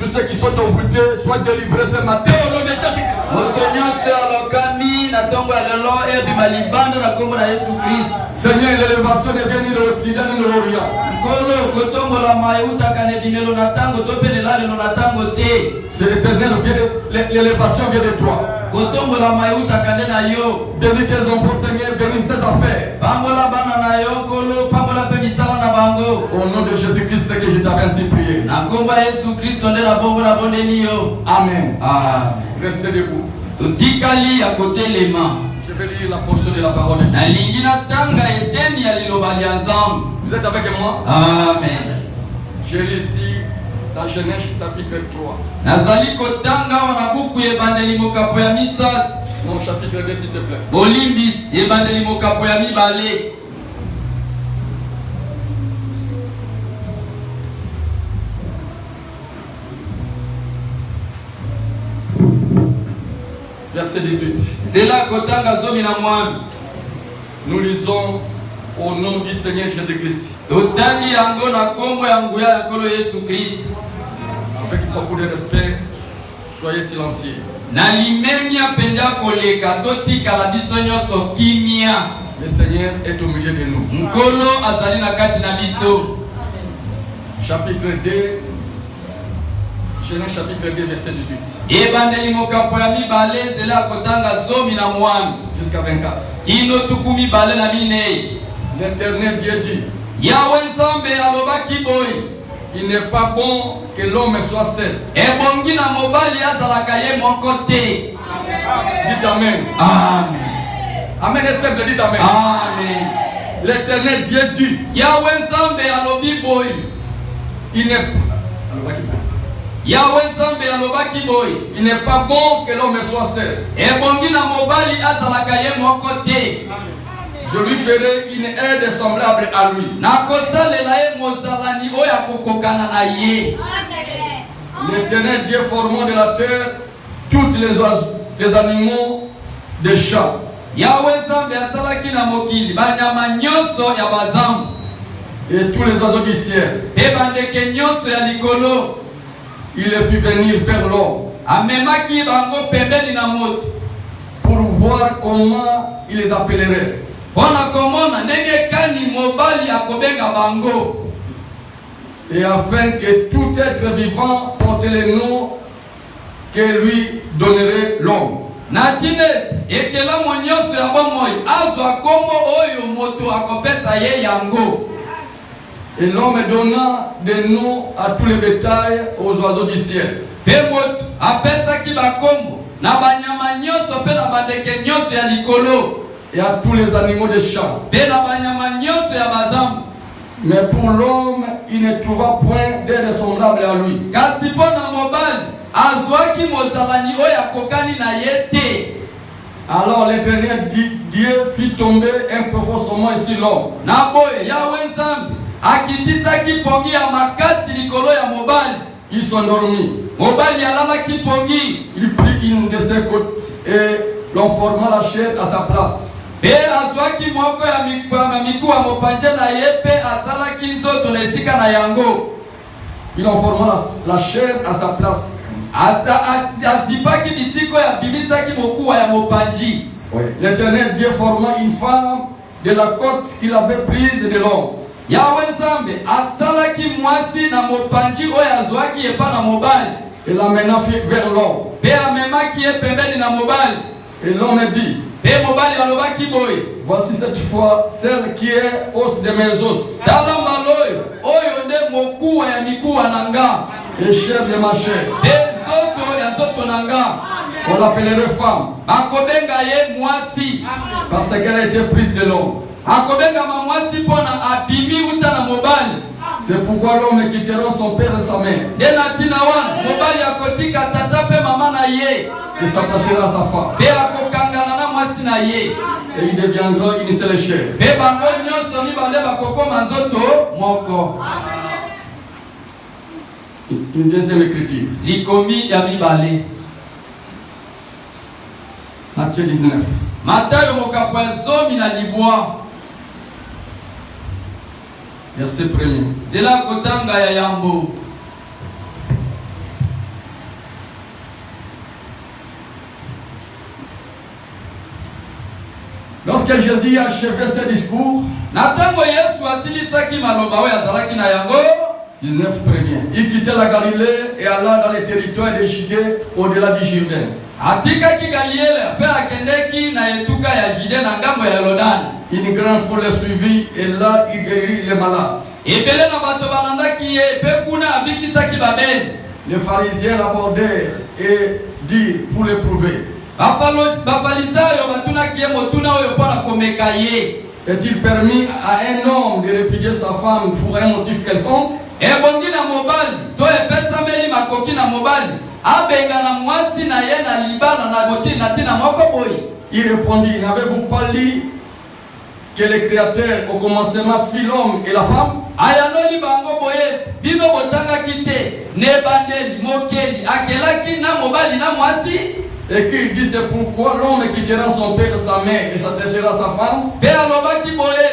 tous ceux qui sont envoûtés soient délivrés ce matin au nom de Jésus-Christ. Seigneur, l'élévation ne vient ni de l'Occident ni de l'Orient. C'est l'Éternel, l'élévation vient de toi. Bénis tes enfants, Seigneur, bénis ses affaires. Au nom de Jésus-Christ que je t'avais ainsi prié. Amen. Restez debout. Je vais lire la portion de la parole de Dieu. Vous êtes avec moi? Amen. Je lis ici dans Genèse chapitre 3. Mon chapitre 2 s'il te plaît. Verset 18. Nous lisons au nom du Seigneur Jésus-Christ. Avec beaucoup de respect, soyez silencieux. Le Seigneur est au milieu de nous. Chapitre 2. Genèse chapitre 2 verset 18. Jusqu'à 24. L'Éternel Dieu dit: il n'est pas bon que l'homme soit seul. Dites Amen. Amen. Amen est simple, dites Amen. Amen. L'Éternel Dieu dit: il n'est pas bon que l'homme soit seul. Je lui ferai une aide semblable à lui. L'Éternel Dieu formant de la terre tous les animaux des champs. Et tous les oiseaux du ciel. Il les fit venir vers l'homme pour voir comment il les appellerait. Et afin que tout être vivant porte les noms que lui donnerait l'homme. Et l'homme donna des noms à tous les bétails, aux oiseaux du ciel. Et à tous les animaux des champs. Mais pour l'homme, il ne trouva point d'aide semblable à lui. Alors l'Éternel Dieu fit tomber un profond sommeil sur l'homme. Ils sont endormis. Il prit une de ses côtes et l'on forma la chair à sa place. Il en forma la chair à sa place. Oui. L'Éternel Dieu forma une femme de la côte qu'il avait prise de l'homme. Et l'amena vers l'homme. Et l'homme dit: voici cette fois celle qui est os de mes os et chair de ma chair. On l'appellerait femme parce qu'elle a été prise de l'homme. C'est pourquoi l'homme quittera son père et sa mère et s'attachera à sa femme, et ils deviendront une seule chair. Une deuxième écriture. Matthieu 19. Verset 1er. Lorsque Jésus a achevé ses discours, Natango Yesu asilisaki maloba oyo azalaki na yango 19 premiers, il quittait la Galilée et alla dans les territoires de Judée au-delà du Jourdain. atikaki Galilée pe akendeki na etuka ya Judée na ngambo ya Yordani. Une grande foule le suivit et là il guérit les malades. Ebele na bato balandaki ye pe kuna abikisaki babeli. Les pharisiens l'abordèrent et dirent pour l'éprouver: Bafalisayo batunaki ye motuna oyo mpona komeka ye. est-il permis à un homme de répudier sa femme pour un motif quelconque? Ebongi na mobali to epesameli makoki na mobali abenga na mwasi na ye na libala na boti na tina moko boyi. Il répondit: n'avez-vous pas lu que le Créateur au commencement fit l'homme et la femme? Ayanoli bango boye bino botangaki te ne bandeli mokeli akelaki na mobali na mwasi. Et qu'il dit: c'est pourquoi l'homme quittera son père et sa mère et s'attachera à sa femme. Pe alobaki boye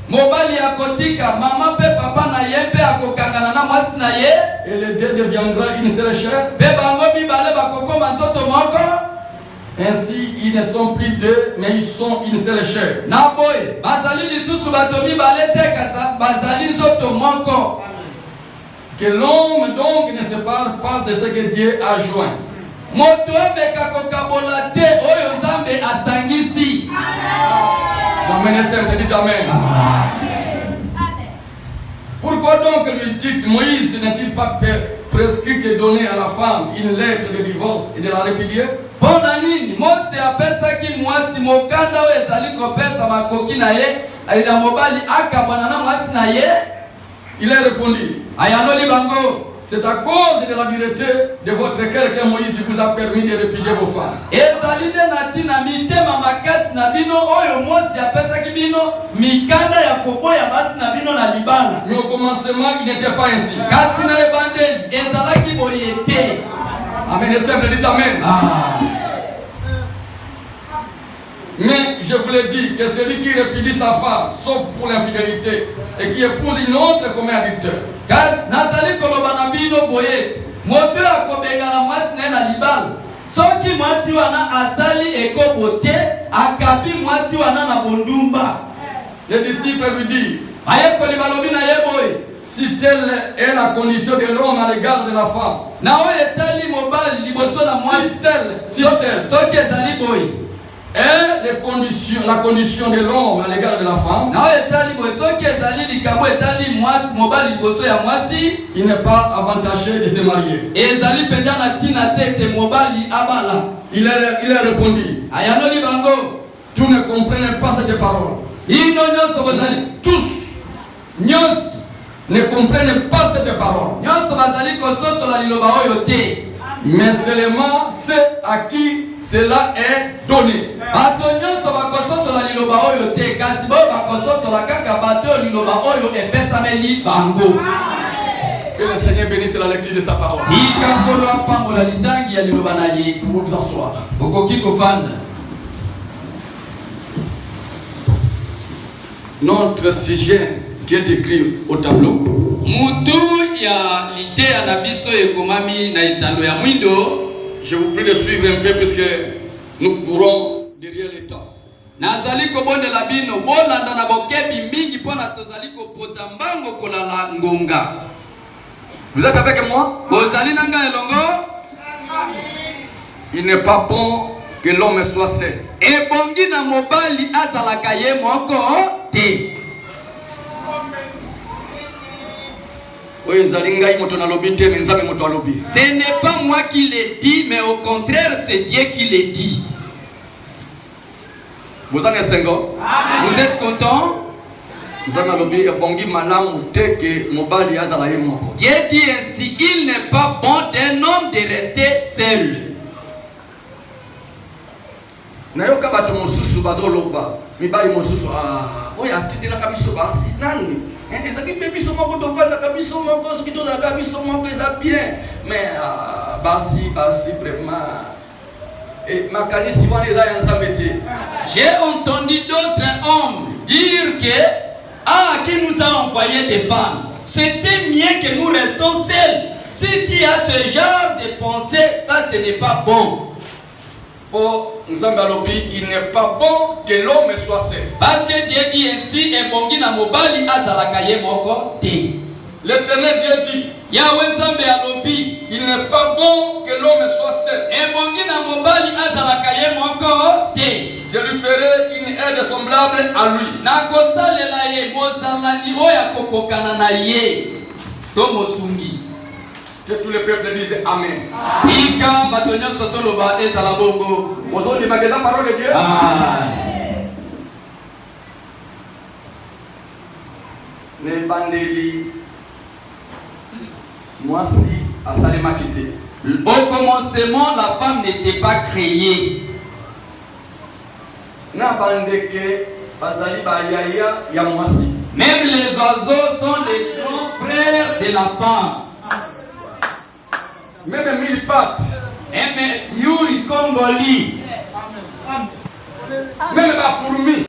mobali akotika mama pe papa na ye pe akokangana na mwasi na ye. Et les deux deviendra une seule chair. Pe bango mibale bakokoma nzoto moko. Ainsi, ils ne sont plus deux, mais ils sont une seule chair. Na boye bazali lisusu bato mibale te kasa bazali nzoto moko. Que l'homme donc ne se sépare pas de ce que Dieu a joint. Moto ebeka kokabola te oyo Nzambe asangisi. Amen. Dites amen. Pourquoi donc lui dit Moïse n'a-t-il pas prescrit que donner à la femme une lettre de divorce et de la répudier? Pona nini Mose apesaki mwasi mokanda oyo ezali kopesa makoki na ye alina mobali akabwana na mwasi na ye? Il a répondu: ayanoli bango, c'est à cause de la dureté de votre cœur que Moïse vous a permis de répudier vos femmes. ezali nde na tina mitema makasi na bino oyo Mose apesaki bino mikanda ya koboya basi na bino na libala. Mais au commencement, il n'était pas ainsi. Kasi na ebandeli ezalaki boye te. Amen. Et simple, dites amen. Mais je vous l'ai dit que celui qui répudie sa femme, sauf pour l'infidélité, et qui épouse une autre comme un adultère. Kasi nazali koloba na bino boye moto akobenga na mwasi na ye na libala soki mwasi wana asali ekobo te akabi mwasi wana na bondumba. Les disciples lui disent: ayekoli balobi na ye boye si telle est la condition de l'homme à l'égard de la femme, na oyo etali mobali liboso na mwasi si telle soki ezali boye est la condition de l'homme à l'égard de la femme, na oyo etali boye soki ezali likambo etali mwasi mobali liboso ya mwasi, il n'est pas avantagé de se marier. ezali mpenza na tina te ete mobali abala. Il a répondu: ayanoli bango, tous ne comprennent pas cette parole. ino nyonso bozali Tous nyonso ne comprennent pas cette parole. nyonso bazali kososola liloba oyo te. Mais seulement ceux à qui cela est donné. bato nyonso bakososola liloba oyo te kasi boyo bakososola kaka bato oyo liloba oyo epesameli bango. Que le Seigneur bénisse la lecture de sa parole. ikankolo apambola litangi ya liloba na ye. Vous vous asseoir. okoki kofanda. Notre sujet qui est écrit au tableau. Mutu ya litea na biso ekomami na italo ya mwindo. Je vous prie de suivre un peu puisque nous courons derrière le temps. Nazali kobondela bino bolanda na bokebi mingi pona tozali kopota mbango kolala ngonga. Vous êtes avec moi? Bozali nanga elongo? Il n'est pas bon que l'homme soit seul. Ebongi na mobali azalaka ye moko te. Ce n'est pas moi qui l'ai dit, mais au contraire, c'est Dieu qui l'a dit. Vous êtes single? Vous êtes content? Dieu dit ainsi, il n'est pas bon d'un homme de rester seul. Mibali mosusu oya atindela kabiso basi nani ezaki bebiso moko tovanda kabiso moko soki tozala kabiso moko eza bien mais basi vraiment makanisi wana eza ya nzambe te. J'ai entendu d'autres hommes dire que qui nous a envoyé des femmes, c'était mieux que nous restons seuls. Si tu as ce genre de pensée, ça ce n'est pas bon. Pour Nzambalobi, il n'est pas bon que l'homme soit seul. Parce que Dieu dit ainsi, et bongi na mobali azalaka ye moko te. L'Éternel Dieu dit, Yahweh Nzambe alobi, il n'est pas bon que l'homme soit seul. et bongi na mobali azalaka ye moko te. Je lui ferai une aide semblable à lui. Na kosalela ye mozalani oya kokokana na ye. To mosungi. Que tous les peuples disent Amen. Ika bato nyonso toloba ezala bongo. Vous avez la parole de Dieu. Ne bandeli. Moi si à Salema quitté. Au commencement, la femme n'était pas créée. Na bandeke bazali ba yaya ya mwasi. Même les oiseaux sont les grands frères de la femme. Même mille pattes. Même Yuri Kongoli. Même la fourmi.